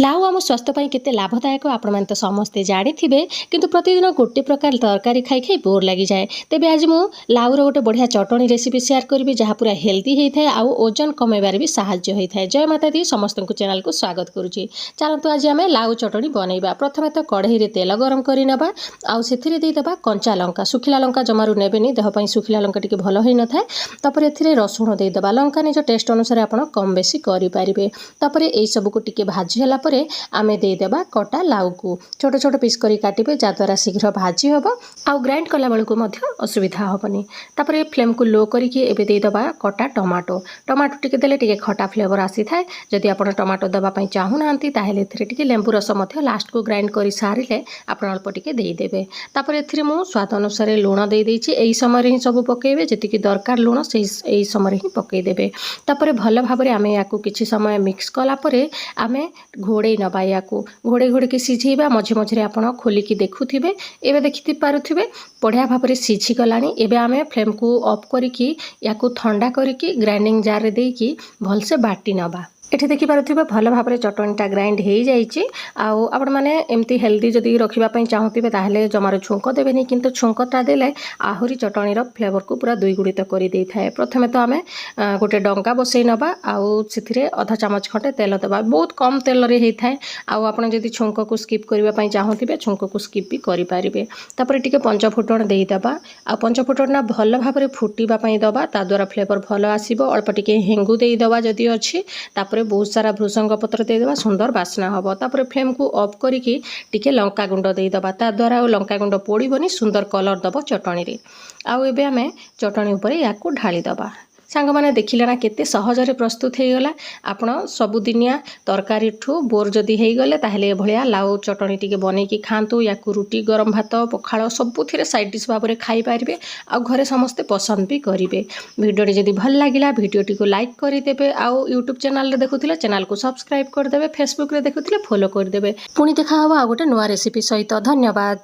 लाउ आम स्वास्थ्य ପାଇଁ କେତେ ଲାଭଦାୟକ ଆପଣମାନେ ତ ସମସ୍ତେ ଜାଣିଥିବେ, କିନ୍ତୁ ପ୍ରତିଦିନ ଗୋଟେ ପ୍ରକାର ତରକାରୀ ଖାଇ ଖାଇ ବୋର୍ ଲାଗିଯାଏ। ତେବେ ଆଜି ମୁଁ ଲାଉର ଗୋଟେ ବଢ଼ିଆ ଚଟଣି ରେସିପି ସେୟାର କରିବି, ଯାହା ପୁରା ହେଲ୍ଦି ହେଇଥାଏ ଆଉ ଓଜନ କମାଇବାରେ ବି ସାହାଯ୍ୟ ହୋଇଥାଏ। ଜୟ ମାତା ଦି, ସମସ୍ତଙ୍କୁ ଚ୍ୟାନେଲକୁ ସ୍ୱାଗତ କରୁଛି। ଚାଲନ୍ତୁ ଆଜି ଆମେ ଲାଉ ଚଟଣି ବନେଇବା। ପ୍ରଥମେ ତ କଢ଼େଇରେ ତେଲ ଗରମ କରିନେବା, ଆଉ ସେଥିରେ ଦେଇଦେବା କଞ୍ଚା ଲଙ୍କା। ଶୁଖିଲା ଲଙ୍କା ଜମାରୁ ନେବେନି, ଦେହ ପାଇଁ ଶୁଖିଲା ଲଙ୍କା ଟିକେ ଭଲ ହୋଇନଥାଏ। ତାପରେ ଏଥିରେ ରସୁଣ ଦେଇଦେବା। ଲଙ୍କା ନିଜ ଟେଷ୍ଟ ଅନୁସାରେ ଆପଣ କମ୍ ବେଶୀ କରିପାରିବେ। ତାପରେ ଏଇସବୁକୁ ଟିକେ ଭାଜି ହେଲା ପରେ ଆମେ ଦେଇଦେବା କଟା ଲାଉକୁ ଛୋଟ ଛୋଟ ପିସ୍ କରି କାଟିବେ, ଯାହାଦ୍ୱାରା ଶୀଘ୍ର ଭାଜି ହେବ ଆଉ ଗ୍ରାଇଣ୍ଡ କଲା ବେଳକୁ ମଧ୍ୟ ଅସୁବିଧା ହେବନି। ତାପରେ ଫ୍ଲେମ୍କୁ ଲୋ କରିକି ଏବେ ଦେଇଦେବା କଟା ଟମାଟୋ ଟିକେ ଦେଲେ ଟିକେ ଖଟା ଫ୍ଲେଭର ଆସିଥାଏ। ଯଦି ଆପଣ ଟମାଟୋ ଦେବା ପାଇଁ ଚାହୁଁନାହାନ୍ତି ତାହେଲେ ଏଥିରେ ଟିକେ ଲେମ୍ବୁ ରସ ମଧ୍ୟ ଲାଷ୍ଟକୁ ଗ୍ରାଇଣ୍ଡ କରି ସାରିଲେ ଆପଣ ଅଳ୍ପ ଟିକେ ଦେଇଦେବେ। ତାପରେ ଏଥିରେ ମୁଁ ସ୍ୱାଦ ଅନୁସାରେ ଲୁଣ ଦେଇଦେଇଛି। ଏହି ସମୟରେ ହିଁ ସବୁ ପକାଇବେ, ଯେତିକି ଦରକାର ଲୁଣ ଏହି ସମୟରେ ହିଁ ପକାଇଦେବେ। ତାପରେ ଭଲ ଭାବରେ ଆମେ ୟାକୁ କିଛି ସମୟ ମିକ୍ସ କଲା ପରେ ଆମେ ଘୋଡ଼େଇ ନେବା। ୟାକୁ ଘୋଡ଼େଇକି ସିଝେଇବା। ମଝି ମଝିରେ ଆପଣ ଖୋଲିକି ଦେଖୁଥିବେ। ଏବେ ଦେଖି ପାରୁଥିବେ ବଢ଼ିଆ ଭାବରେ ସିଝିଗଲାଣି। ଏବେ ଆମେ ଫ୍ଲେମ୍କୁ ଅଫ୍ କରିକି ୟାକୁ ଥଣ୍ଡା କରିକି ଗ୍ରାଇଣ୍ଡିଙ୍ଗ ଜାର୍ରେ ଦେଇକି ଭଲସେ ବାଟି ନେବା। ଏଠି ଦେଖିପାରୁଥିବେ ଭଲ ଭାବରେ ଚଟଣିଟା ଗ୍ରାଇଣ୍ଡ ହେଇଯାଇଛି। ଆଉ ଆପଣମାନେ ଏମିତି ହେଲ୍ଦି ଯଦି ରଖିବା ପାଇଁ ଚାହୁଁଥିବେ ତାହେଲେ ଜମାରୁ ଛୁଙ୍କ ଦେବେନି, କିନ୍ତୁ ଛୁଙ୍କଟା ଦେଲେ ଆହୁରି ଚଟଣିର ଫ୍ଲେଭରକୁ ପୁରା ଦ୍ୱିଗୁଣିତ କରିଦେଇଥାଏ। ପ୍ରଥମେ ତ ଆମେ ଗୋଟେ ଡଙ୍କା ବସେଇ ନେବା, ଆଉ ସେଥିରେ ଅଧା ଚାମଚ ଖଣ୍ଡେ ତେଲ ଦେବା। ବହୁତ କମ୍ ତେଲରେ ହେଇଥାଏ। ଆଉ ଆପଣ ଯଦି ଛୁଙ୍କକୁ ସ୍କିପ୍ କରିବା ପାଇଁ ଚାହୁଁଥିବେ ଛୁଙ୍କକୁ ସ୍କିପ୍ ବି କରିପାରିବେ। ତାପରେ ଟିକେ ପଞ୍ଚଫୁଟଣ ଦେଇଦେବା। ଆଉ ପଞ୍ଚଫୁଟଣଟା ଭଲ ଭାବରେ ଫୁଟିବା ପାଇଁ ଦେବା, ତାଦ୍ୱାରା ଫ୍ଲେଭର ଭଲ ଆସିବ। ଅଳ୍ପ ଟିକେ ହେଙ୍ଗୁ ଦେଇଦେବା ଯଦି ଅଛି। ତାପରେ ବହୁତ ସାରା ଭୃସଙ୍ଗ ପତ୍ର ଦେଇଦେବା, ସୁନ୍ଦର ବାସ୍ନା ହେବ। ତାପରେ ଫ୍ଲେମ୍କୁ ଅଫ୍ କରିକି ଟିକେ ଲଙ୍କାଗୁଣ୍ଡ ଦେଇଦେବା, ତାଦ୍ୱାରା ଆଉ ଲଙ୍କାଗୁଣ୍ଡ ପୋଡ଼ିବନି, ସୁନ୍ଦର କଲର୍ ଦେବ ଚଟଣିରେ। ଆଉ ଏବେ ଆମେ ଚଟଣି ଉପରେ ୟାକୁ ଢାଳିଦେବା। ସାଙ୍ଗମାନେ ଦେଖିଲେ ନା କେତେ ସହଜରେ ପ୍ରସ୍ତୁତ ହେଇଗଲା। ଆପଣ ସବୁଦିନିଆ ତରକାରୀଠୁ ବୋର୍ ଯଦି ହେଇଗଲେ ତାହେଲେ ଏଭଳିଆ ଲାଉ ଚଟଣି ଟିକେ ବନେଇକି ଖାଆନ୍ତୁ। ୟାକୁ ରୁଟି, ଗରମ ଭାତ, ପଖାଳ ସବୁଥିରେ ସାଇଡ୍ ଡିଶ୍ ଭାବରେ ଖାଇପାରିବେ। ଆଉ ଘରେ ସମସ୍ତେ ପସନ୍ଦ ବି କରିବେ। ଭିଡ଼ିଓଟି ଯଦି ଭଲ ଲାଗିଲା ଭିଡ଼ିଓଟିକୁ ଲାଇକ୍ କରିଦେବେ। ଆଉ ୟୁଟ୍ୟୁବ୍ ଚ୍ୟାନେଲରେ ଦେଖୁଥିଲେ ଚ୍ୟାନେଲକୁ ସବସ୍କ୍ରାଇବ୍ କରିଦେବେ। ଫେସବୁକରେ ଦେଖୁଥିଲେ ଫଲୋ କରିଦେବେ। ପୁଣି ଦେଖା ହେବ ଆଉ ଗୋଟେ ନୂଆ ରେସିପି ସହିତ। ଧନ୍ୟବାଦ।